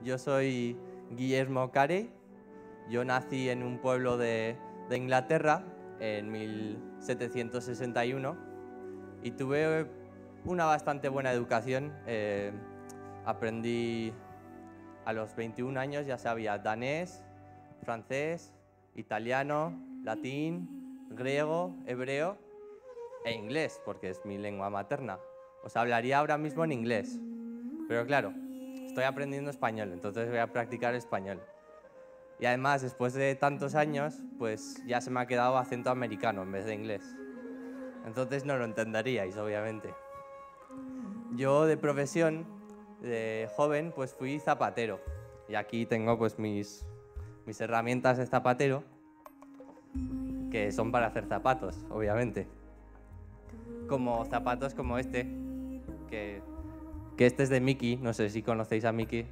Yo soy Guillermo Carey. Yo nací en un pueblo de Inglaterra en 1761 y tuve una bastante buena educación. Aprendí a los 21 años, ya sabía danés, francés, italiano, latín, griego, hebreo e inglés, porque es mi lengua materna. Os hablaría ahora mismo en inglés, pero claro, estoy aprendiendo español, entonces voy a practicar español. Y además, después de tantos años, pues ya se me ha quedado acento americano en vez de inglés. Entonces no lo entenderíais, obviamente. Yo de profesión, de joven, pues fui zapatero. Y aquí tengo pues mis herramientas de zapatero, que son para hacer zapatos, obviamente. Como zapatos como este, que este es de Mickey, no sé si conocéis a Mickey,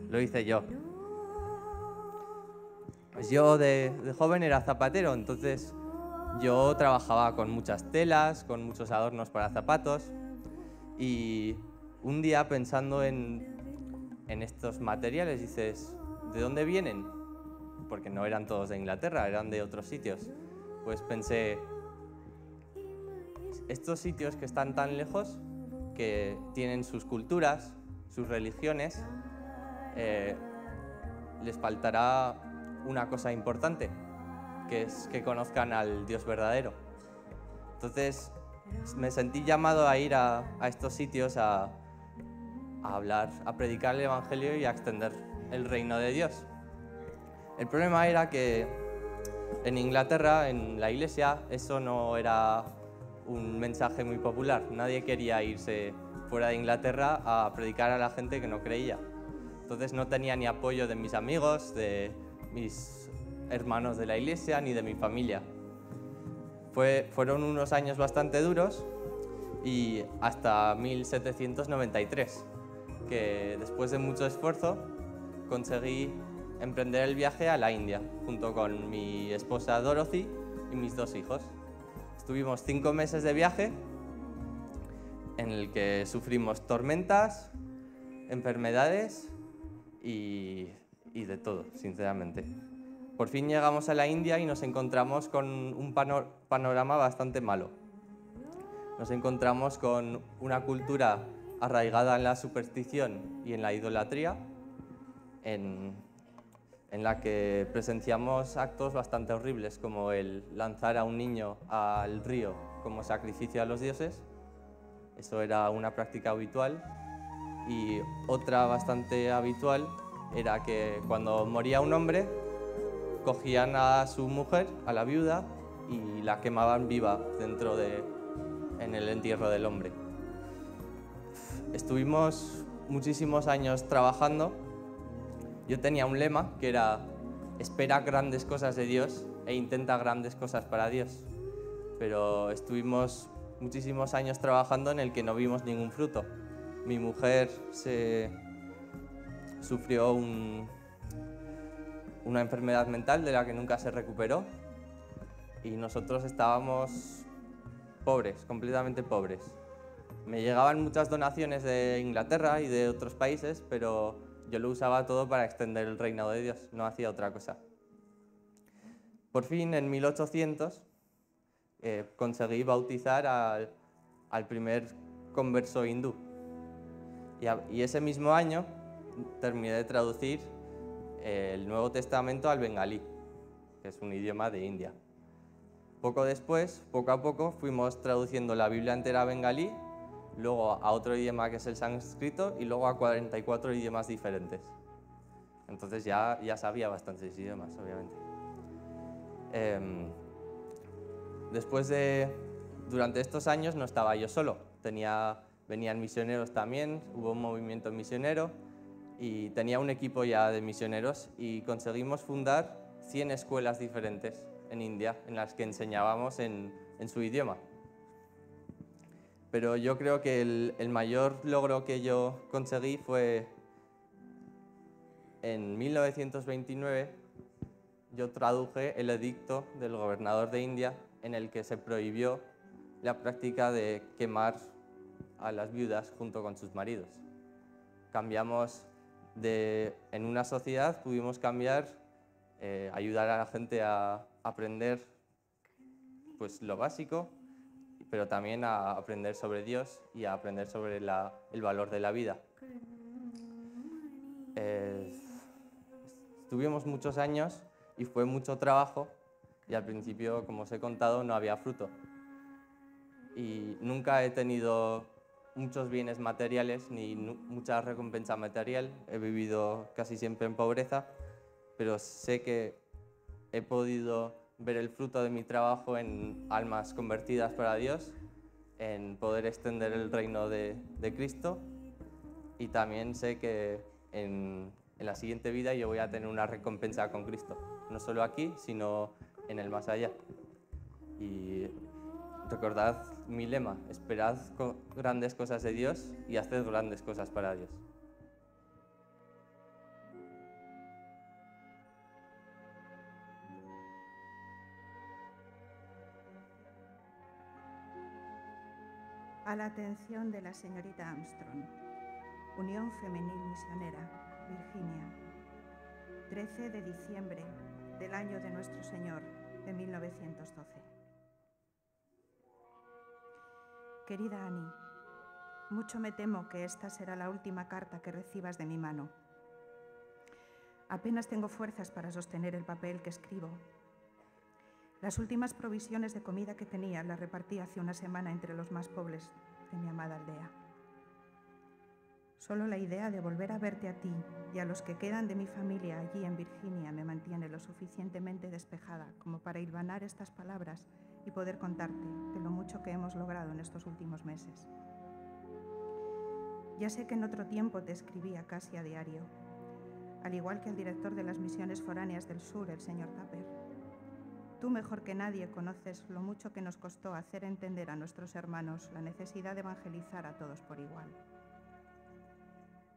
lo hice yo. Pues yo de joven era zapatero, entonces yo trabajaba con muchas telas, con muchos adornos para zapatos, y un día pensando en estos materiales dices, ¿de dónde vienen? Porque no eran todos de Inglaterra, eran de otros sitios. Pues pensé, estos sitios que están tan lejos, que tienen sus culturas, sus religiones, les faltará una cosa importante, que es que conozcan al Dios verdadero. Entonces me sentí llamado a ir a estos sitios a hablar, a predicar el Evangelio y a extender el reino de Dios. El problema era que en Inglaterra, en la iglesia, eso no era un mensaje muy popular. Nadie quería irse fuera de Inglaterra a predicar a la gente que no creía. Entonces no tenía ni apoyo de mis amigos, de mis hermanos de la iglesia, ni de mi familia. Fueron unos años bastante duros y hasta 1793, que después de mucho esfuerzo conseguí emprender el viaje a la India, junto con mi esposa Dorothy y mis 2 hijos. Estuvimos 5 meses de viaje en el que sufrimos tormentas, enfermedades y de todo, sinceramente. Por fin llegamos a la India y nos encontramos con un panorama bastante malo. Nos encontramos con una cultura arraigada en la superstición y en la idolatría, en la que presenciamos actos bastante horribles, como el lanzar a un niño al río como sacrificio a los dioses. Eso era una práctica habitual. Y otra bastante habitual era que cuando moría un hombre, cogían a su mujer, a la viuda, y la quemaban viva en el entierro del hombre. Estuvimos muchísimos años trabajando. Yo tenía un lema que era: espera grandes cosas de Dios e intenta grandes cosas para Dios. Pero estuvimos muchísimos años trabajando en el que no vimos ningún fruto. Mi mujer sufrió una enfermedad mental de la que nunca se recuperó y nosotros estábamos pobres, completamente pobres. Me llegaban muchas donaciones de Inglaterra y de otros países, pero yo lo usaba todo para extender el reino de Dios, no hacía otra cosa. Por fin, en 1800, conseguí bautizar al primer converso hindú. Y ese mismo año terminé de traducir el Nuevo Testamento al bengalí, que es un idioma de India. Poco después, poco a poco, fuimos traduciendo la Biblia entera a bengalí, luego a otro idioma que es el sánscrito y luego a 44 idiomas diferentes. Entonces ya sabía bastantes idiomas, obviamente. Durante estos años no estaba yo solo, venían misioneros también, hubo un movimiento misionero y tenía un equipo ya de misioneros y conseguimos fundar 100 escuelas diferentes en India en las que enseñábamos en su idioma. Pero yo creo que el mayor logro que yo conseguí fue en 1929. Yo traduje el edicto del gobernador de India en el que se prohibió la práctica de quemar a las viudas junto con sus maridos. Cambiamos en una sociedad pudimos cambiar, ayudar a la gente a aprender pues, lo básico, pero también a aprender sobre Dios y a aprender sobre el valor de la vida. Estuvimos muchos años y fue mucho trabajo y al principio, como os he contado, no había fruto. Y nunca he tenido muchos bienes materiales ni mucha recompensa material. He vivido casi siempre en pobreza, pero sé que he podido ver el fruto de mi trabajo en almas convertidas para Dios, en poder extender el reino de Cristo, y también sé que en la siguiente vida yo voy a tener una recompensa con Cristo, no solo aquí, sino en el más allá. Y recordad mi lema: esperad grandes cosas de Dios y haced grandes cosas para Dios. A la atención de la señorita Armstrong, Unión Femenil Misionera, Virginia, 13 de diciembre del año de nuestro Señor, de 1912. Querida Annie, mucho me temo que esta será la última carta que recibas de mi mano. Apenas tengo fuerzas para sostener el papel que escribo. Las últimas provisiones de comida que tenía las repartí hace una semana entre los más pobres de mi amada aldea. Solo la idea de volver a verte a ti y a los que quedan de mi familia allí en Virginia me mantiene lo suficientemente despejada como para hilvanar estas palabras y poder contarte de lo mucho que hemos logrado en estos últimos meses. Ya sé que en otro tiempo te escribía casi a diario, al igual que el director de las misiones foráneas del sur, el señor Tupper. Tú mejor que nadie conoces lo mucho que nos costó hacer entender a nuestros hermanos la necesidad de evangelizar a todos por igual.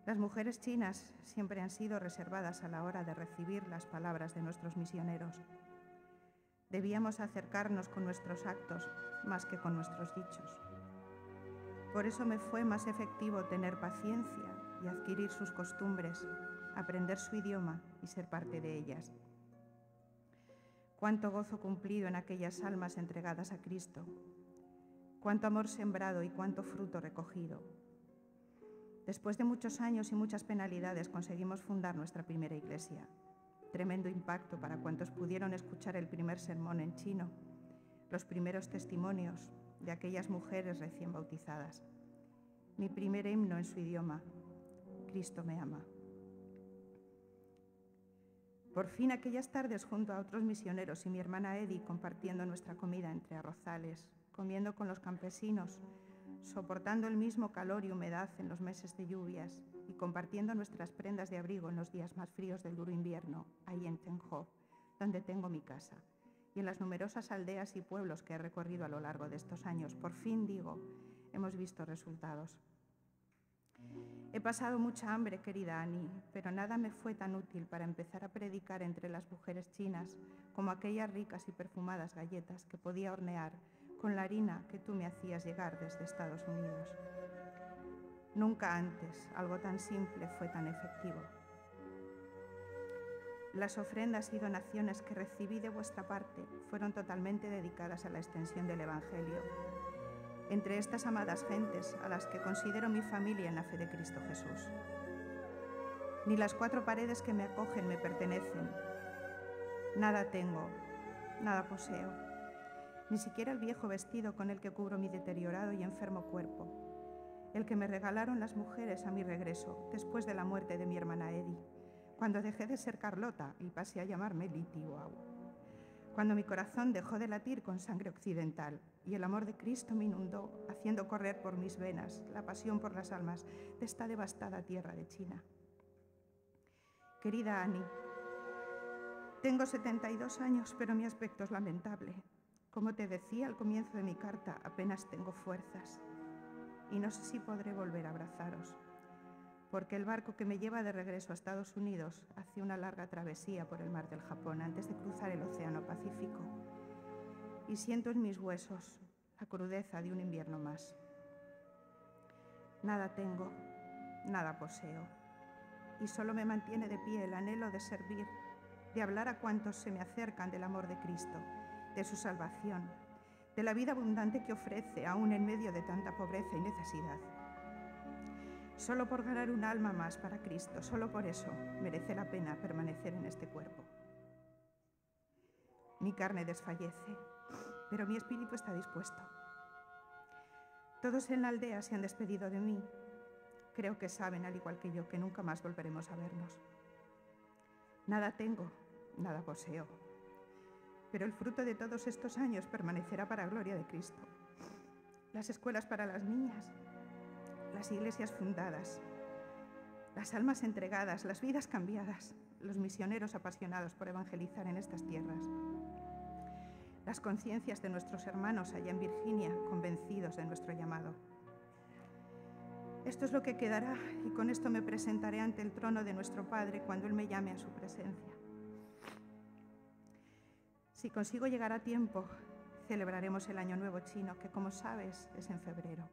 Las mujeres chinas siempre han sido reservadas a la hora de recibir las palabras de nuestros misioneros. Debíamos acercarnos con nuestros actos más que con nuestros dichos. Por eso me fue más efectivo tener paciencia y adquirir sus costumbres, aprender su idioma y ser parte de ellas. Cuánto gozo cumplido en aquellas almas entregadas a Cristo, cuánto amor sembrado y cuánto fruto recogido. Después de muchos años y muchas penalidades conseguimos fundar nuestra primera iglesia. Tremendo impacto para cuantos pudieron escuchar el primer sermón en chino, los primeros testimonios de aquellas mujeres recién bautizadas. Mi primer himno en su idioma, Cristo me ama. Por fin aquellas tardes junto a otros misioneros y mi hermana Eddie compartiendo nuestra comida entre arrozales, comiendo con los campesinos, soportando el mismo calor y humedad en los meses de lluvias y compartiendo nuestras prendas de abrigo en los días más fríos del duro invierno, ahí en Tenjo, donde tengo mi casa, y en las numerosas aldeas y pueblos que he recorrido a lo largo de estos años. Por fin, digo, hemos visto resultados. He pasado mucha hambre, querida Annie, pero nada me fue tan útil para empezar a predicar entre las mujeres chinas como aquellas ricas y perfumadas galletas que podía hornear con la harina que tú me hacías llegar desde Estados Unidos. Nunca antes algo tan simple fue tan efectivo. Las ofrendas y donaciones que recibí de vuestra parte fueron totalmente dedicadas a la extensión del Evangelio entre estas amadas gentes a las que considero mi familia en la fe de Cristo Jesús. Ni las 4 paredes que me acogen me pertenecen. Nada tengo, nada poseo, ni siquiera el viejo vestido con el que cubro mi deteriorado y enfermo cuerpo, el que me regalaron las mujeres a mi regreso después de la muerte de mi hermana Eddie, cuando dejé de ser Carlota y pasé a llamarme Liti Wow. Cuando mi corazón dejó de latir con sangre occidental y el amor de Cristo me inundó, haciendo correr por mis venas la pasión por las almas de esta devastada tierra de China. Querida Annie, tengo 72 años, pero mi aspecto es lamentable. Como te decía al comienzo de mi carta, apenas tengo fuerzas y no sé si podré volver a abrazaros, porque el barco que me lleva de regreso a Estados Unidos hace una larga travesía por el mar del Japón antes de cruzar el Océano Pacífico, y siento en mis huesos la crudeza de un invierno más. Nada tengo, nada poseo, y solo me mantiene de pie el anhelo de servir, de hablar a cuantos se me acercan del amor de Cristo, de su salvación, de la vida abundante que ofrece aún en medio de tanta pobreza y necesidad. Solo por ganar un alma más para Cristo, solo por eso merece la pena permanecer en este cuerpo. Mi carne desfallece, pero mi espíritu está dispuesto. Todos en la aldea se han despedido de mí. Creo que saben, al igual que yo, que nunca más volveremos a vernos. Nada tengo, nada poseo, pero el fruto de todos estos años permanecerá para gloria de Cristo. Las escuelas para las niñas, las iglesias fundadas, las almas entregadas, las vidas cambiadas, los misioneros apasionados por evangelizar en estas tierras, las conciencias de nuestros hermanos allá en Virginia, convencidos de nuestro llamado. Esto es lo que quedará, y con esto me presentaré ante el trono de nuestro Padre cuando Él me llame a su presencia. Si consigo llegar a tiempo, celebraremos el Año Nuevo chino, que como sabes es en febrero.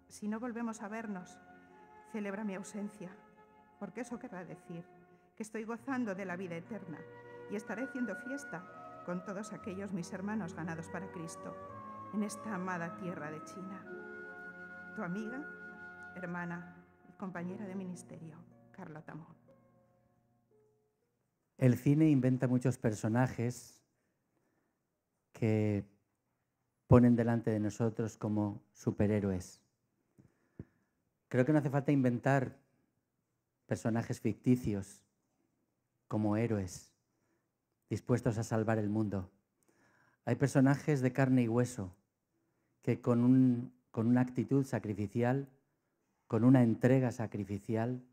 Si no volvemos a vernos, celebra mi ausencia, porque eso querrá decir que estoy gozando de la vida eterna y estaré haciendo fiesta con todos aquellos mis hermanos ganados para Cristo en esta amada tierra de China. Tu amiga, hermana y compañera de ministerio, Carlota Mon. El cine inventa muchos personajes que ponen delante de nosotros como superhéroes. Creo que no hace falta inventar personajes ficticios como héroes dispuestos a salvar el mundo. Hay personajes de carne y hueso que con una actitud sacrificial, con una entrega sacrificial,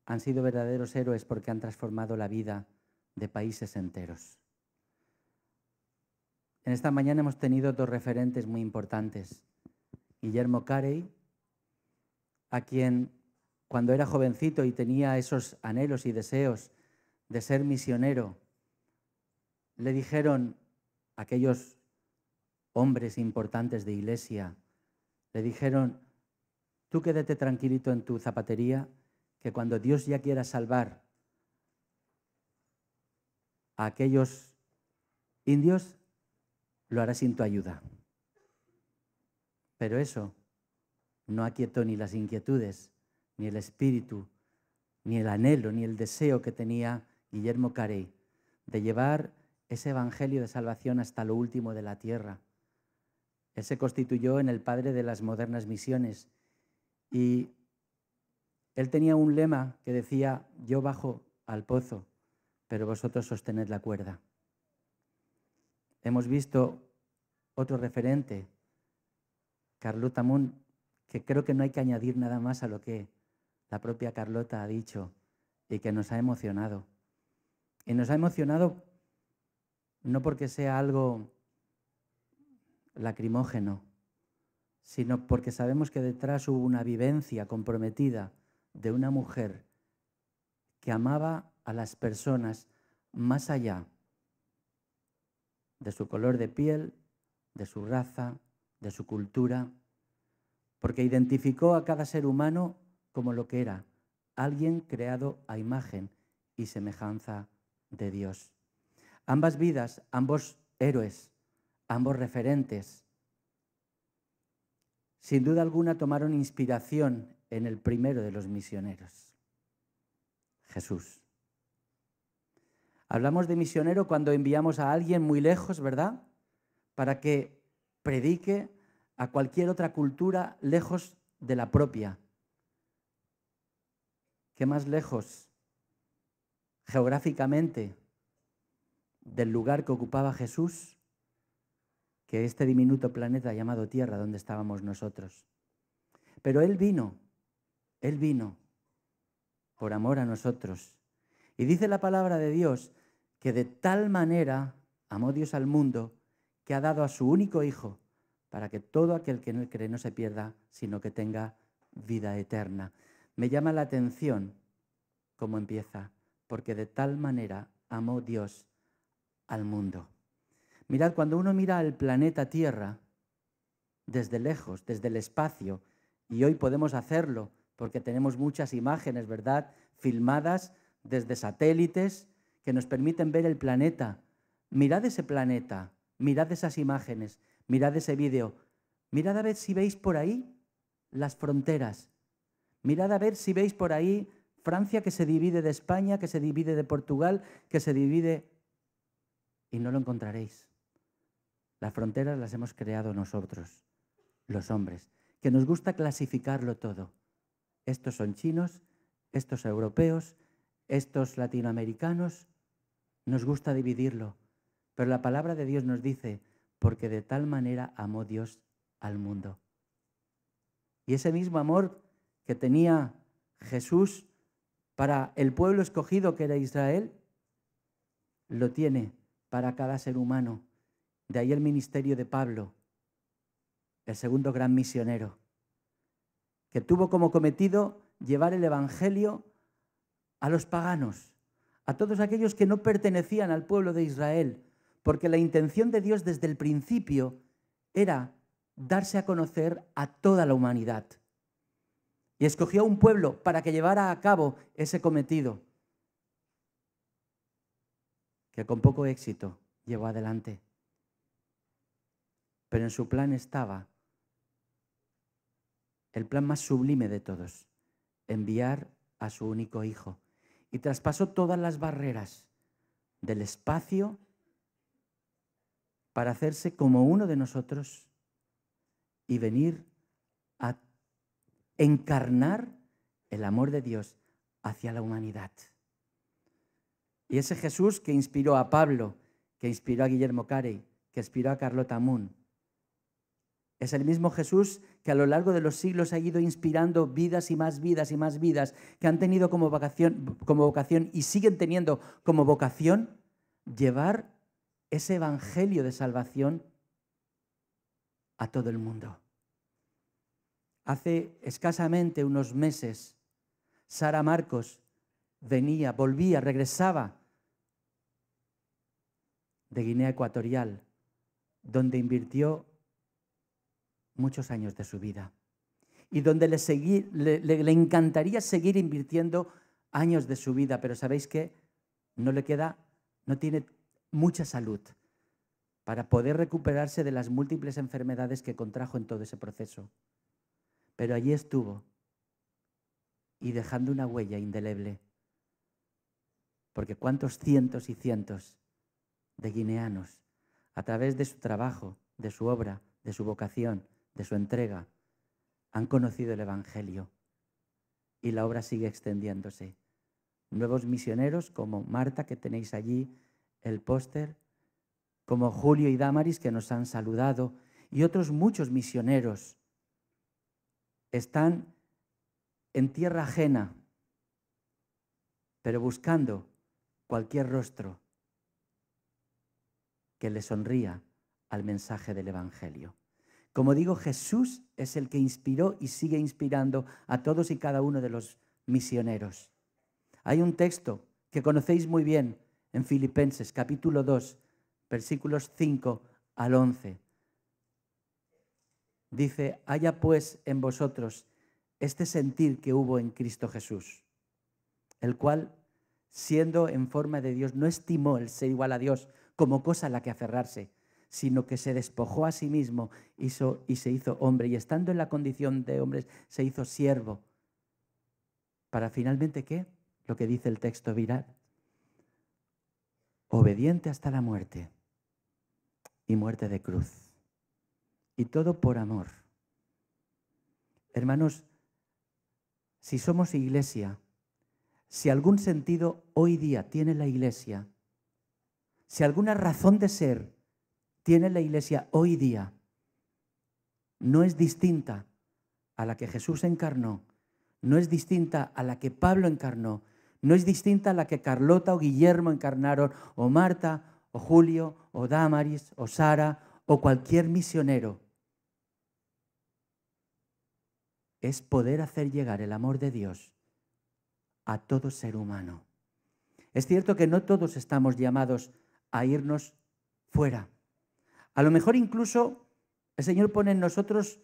han sido verdaderos héroes porque han transformado la vida de países enteros. En esta mañana hemos tenido dos referentes muy importantes. Guillermo Carey, a quien cuando era jovencito y tenía esos anhelos y deseos de ser misionero, le dijeron aquellos hombres importantes de iglesia, le dijeron: tú quédate tranquilito en tu zapatería, que cuando Dios ya quiera salvar a aquellos indios, lo hará sin tu ayuda. Pero eso no aquietó ni las inquietudes, ni el espíritu, ni el anhelo, ni el deseo que tenía Guillermo Carey de llevar ese evangelio de salvación hasta lo último de la tierra. Él se constituyó en el padre de las modernas misiones y él tenía un lema que decía: yo bajo al pozo, pero vosotros sostened la cuerda. Hemos visto otro referente, Carlota Mon, que creo que no hay que añadir nada más a lo que la propia Carlota ha dicho y que nos ha emocionado. Y nos ha emocionado no porque sea algo lacrimógeno, sino porque sabemos que detrás hubo una vivencia comprometida de una mujer que amaba a las personas más allá de su color de piel, de su raza, de su cultura, porque identificó a cada ser humano como lo que era, alguien creado a imagen y semejanza de Dios. Ambas vidas, ambos héroes, ambos referentes, sin duda alguna tomaron inspiración en el primero de los misioneros, Jesús. Hablamos de misionero cuando enviamos a alguien muy lejos, ¿verdad?, para que predique a cualquier otra cultura lejos de la propia. ¿Qué más lejos geográficamente del lugar que ocupaba Jesús que este diminuto planeta llamado Tierra donde estábamos nosotros? Pero Él vino por amor a nosotros. Y dice la palabra de Dios que de tal manera amó Dios al mundo que ha dado a su único Hijo para que todo aquel que en Él cree no se pierda, sino que tenga vida eterna. Me llama la atención cómo empieza, porque de tal manera amó Dios al mundo. Mirad, cuando uno mira al planeta Tierra desde lejos, desde el espacio, y hoy podemos hacerlo porque tenemos muchas imágenes, ¿verdad?, filmadas desde satélites que nos permiten ver el planeta. Mirad ese planeta, mirad esas imágenes, mirad ese vídeo, mirad a ver si veis por ahí las fronteras, mirad a ver si veis por ahí Francia que se divide de España, que se divide de Portugal, que se divide, y no lo encontraréis. Las fronteras las hemos creado nosotros, los hombres, que nos gusta clasificarlo todo. Estos son chinos, estos europeos, estos latinoamericanos, nos gusta dividirlo. Pero la palabra de Dios nos dice, porque de tal manera amó Dios al mundo. Y ese mismo amor que tenía Jesús para el pueblo escogido que era Israel, lo tiene para cada ser humano. De ahí el ministerio de Pablo, el segundo gran misionero, que tuvo como cometido llevar el evangelio a los paganos, a todos aquellos que no pertenecían al pueblo de Israel, porque la intención de Dios desde el principio era darse a conocer a toda la humanidad. Y escogió un pueblo para que llevara a cabo ese cometido, que con poco éxito llevó adelante. Pero en su plan estaba el plan más sublime de todos, enviar a su único hijo. Y traspasó todas las barreras del espacio para hacerse como uno de nosotros y venir a encarnar el amor de Dios hacia la humanidad. Y ese Jesús que inspiró a Pablo, que inspiró a Guillermo Carey, que inspiró a Carlota Moon, es el mismo Jesús que a lo largo de los siglos ha ido inspirando vidas y más vidas y más vidas, que han tenido como vocación y siguen teniendo como vocación llevar ese evangelio de salvación a todo el mundo. Hace escasamente unos meses, Sara Marcos regresaba de Guinea Ecuatorial, donde invirtió muchos años de su vida y donde le encantaría seguir invirtiendo años de su vida, pero ¿sabéis qué? No tiene mucha salud para poder recuperarse de las múltiples enfermedades que contrajo en todo ese proceso. Pero allí estuvo y dejando una huella indeleble, porque cuántos cientos y cientos de guineanos, a través de su trabajo, de su obra, de su vocación, de su entrega, han conocido el evangelio y la obra sigue extendiéndose. Nuevos misioneros como Marta, que tenéis allí el póster, como Julio y Damaris, que nos han saludado, y otros muchos misioneros están en tierra ajena, pero buscando cualquier rostro que le sonría al mensaje del evangelio. Como digo, Jesús es el que inspiró y sigue inspirando a todos y cada uno de los misioneros. Hay un texto que conocéis muy bien en Filipenses, capítulo 2, versículos 5 al 11. Dice, haya pues en vosotros este sentir que hubo en Cristo Jesús, el cual, siendo en forma de Dios, no estimó el ser igual a Dios como cosa a la que aferrarse, sino que se despojó a sí mismo y se hizo hombre, y estando en la condición de hombre, se hizo siervo. Para finalmente, ¿qué? Lo que dice el texto viral. Obediente hasta la muerte, y muerte de cruz. Y todo por amor. Hermanos, si somos iglesia, si algún sentido hoy día tiene la iglesia, si alguna razón de ser tiene la iglesia hoy día, no es distinta a la que Jesús encarnó, no es distinta a la que Pablo encarnó, no es distinta a la que Carlota o Guillermo encarnaron, o Marta, o Julio, o Damaris, o Sara, o cualquier misionero. Es poder hacer llegar el amor de Dios a todo ser humano. Es cierto que no todos estamos llamados a irnos fuera. A lo mejor incluso el Señor pone en nosotros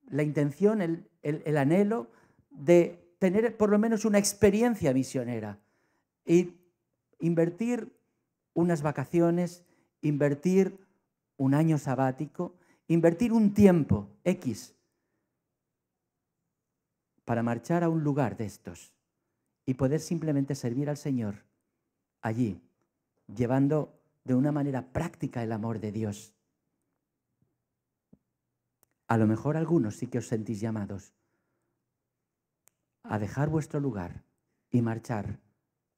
la intención, el anhelo de tener por lo menos una experiencia misionera y invertir unas vacaciones, invertir un año sabático, invertir un tiempo X para marchar a un lugar de estos y poder simplemente servir al Señor allí, llevando de una manera práctica el amor de Dios. A lo mejor algunos sí que os sentís llamados a dejar vuestro lugar y marchar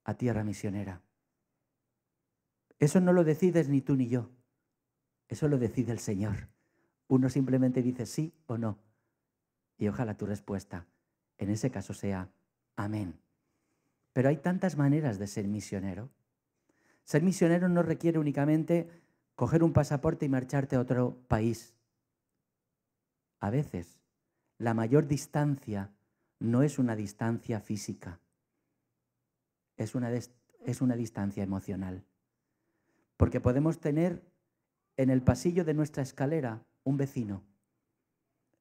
a tierra misionera. Eso no lo decides ni tú ni yo, eso lo decide el Señor. Uno simplemente dice sí o no, y ojalá tu respuesta en ese caso sea amén. Pero hay tantas maneras de ser misionero. Ser misionero no requiere únicamente coger un pasaporte y marcharte a otro país. A veces, la mayor distancia no es una distancia física, es una distancia emocional. Porque podemos tener en el pasillo de nuestra escalera un vecino,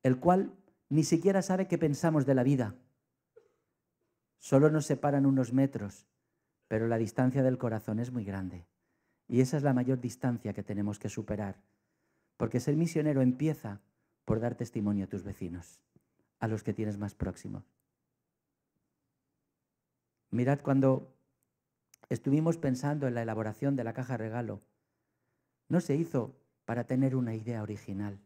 el cual ni siquiera sabe qué pensamos de la vida. Solo nos separan unos metros, pero la distancia del corazón es muy grande. Y esa es la mayor distancia que tenemos que superar. Porque ser misionero empieza por dar testimonio a tus vecinos, a los que tienes más próximos. Mirad, cuando estuvimos pensando en la elaboración de la caja regalo, no se hizo para tener una idea original.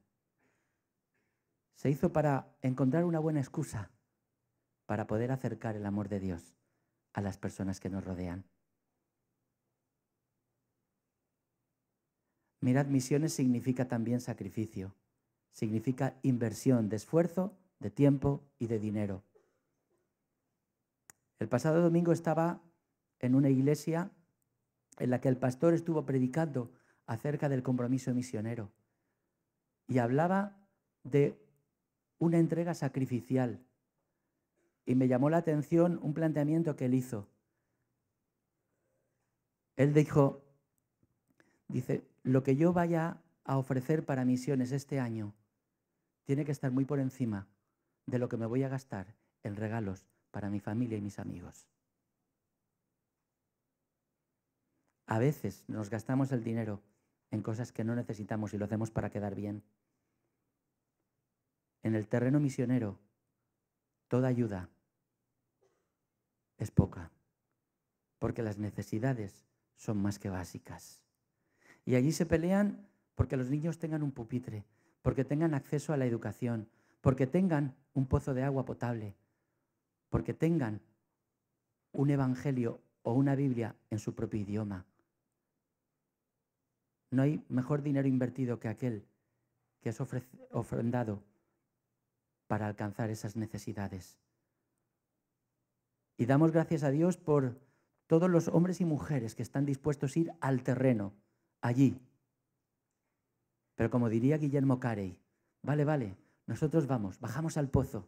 Se hizo para encontrar una buena excusa para poder acercar el amor de Dios a las personas que nos rodean. Mirad, misiones significa también sacrificio, significa inversión de esfuerzo, de tiempo y de dinero. El pasado domingo estaba en una iglesia en la que el pastor estuvo predicando acerca del compromiso misionero y hablaba de una entrega sacrificial. Y me llamó la atención un planteamiento que él hizo. Él dice, lo que yo vaya a ofrecer para misiones este año tiene que estar muy por encima de lo que me voy a gastar en regalos para mi familia y mis amigos. A veces nos gastamos el dinero en cosas que no necesitamos y lo hacemos para quedar bien. En el terreno misionero, toda ayuda es poca, porque las necesidades son más que básicas. Y allí se pelean porque los niños tengan un pupitre, porque tengan acceso a la educación, porque tengan un pozo de agua potable, porque tengan un evangelio o una Biblia en su propio idioma. No hay mejor dinero invertido que aquel que es ofrendado para alcanzar esas necesidades. Y damos gracias a Dios por todos los hombres y mujeres que están dispuestos a ir al terreno, allí. Pero como diría Guillermo Carey, vale, nosotros vamos, bajamos al pozo,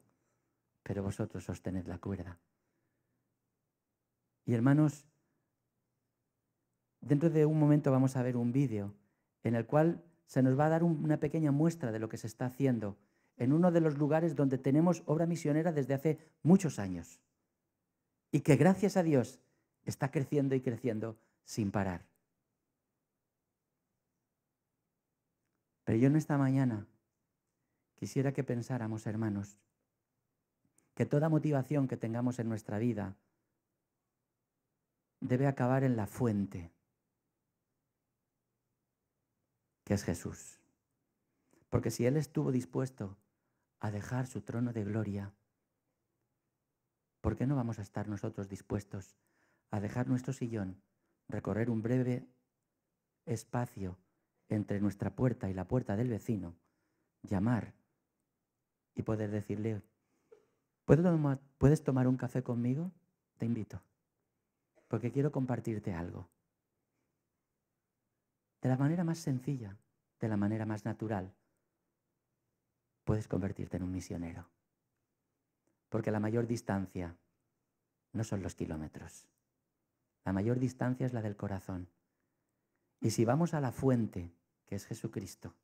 pero vosotros sostened la cuerda. Y hermanos, dentro de un momento vamos a ver un vídeo en el cual se nos va a dar una pequeña muestra de lo que se está haciendo en uno de los lugares donde tenemos obra misionera desde hace muchos años y que gracias a Dios está creciendo y creciendo sin parar. Pero yo en esta mañana quisiera que pensáramos, hermanos, que toda motivación que tengamos en nuestra vida debe acabar en la fuente, que es Jesús. Porque si Él estuvo dispuesto a dejar su trono de gloria, ¿por qué no vamos a estar nosotros dispuestos a dejar nuestro sillón, recorrer un breve espacio entre nuestra puerta y la puerta del vecino, llamar y poder decirle, ¿puedes tomar un café conmigo? Te invito, porque quiero compartirte algo. De la manera más sencilla, de la manera más natural, puedes convertirte en un misionero. Porque la mayor distancia no son los kilómetros. La mayor distancia es la del corazón. Y si vamos a la fuente, que es Jesucristo,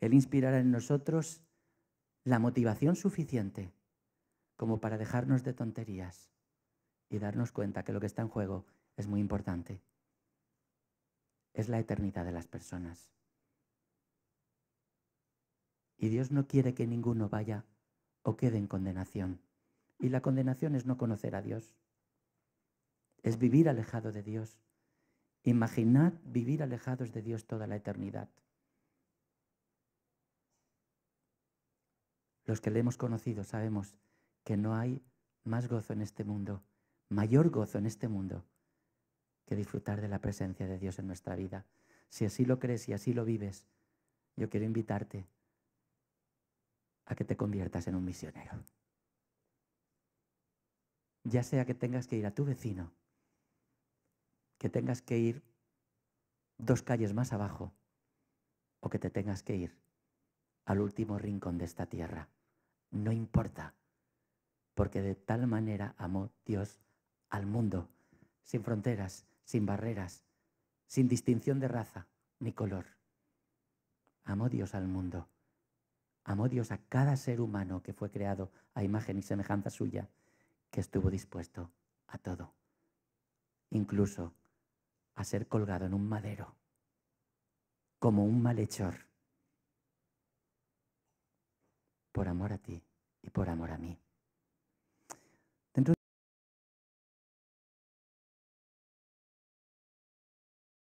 Él inspirará en nosotros la motivación suficiente como para dejarnos de tonterías y darnos cuenta que lo que está en juego es muy importante. Es la eternidad de las personas. Y Dios no quiere que ninguno vaya o quede en condenación. Y la condenación es no conocer a Dios. Es vivir alejado de Dios. Imaginad vivir alejados de Dios toda la eternidad. Los que le hemos conocido sabemos que no hay más gozo en este mundo, mayor gozo en este mundo, que disfrutar de la presencia de Dios en nuestra vida. Si así lo crees y así lo vives, yo quiero invitarte a que te conviertas en un misionero. Ya sea que tengas que ir a tu vecino, que tengas que ir 2 calles más abajo, o que te tengas que ir al último rincón de esta tierra. No importa, porque de tal manera amó Dios al mundo, sin fronteras, sin barreras, sin distinción de raza ni color. Amó Dios al mundo. Amó Dios a cada ser humano que fue creado a imagen y semejanza suya, que estuvo dispuesto a todo, incluso a ser colgado en un madero, como un malhechor, por amor a ti y por amor a mí.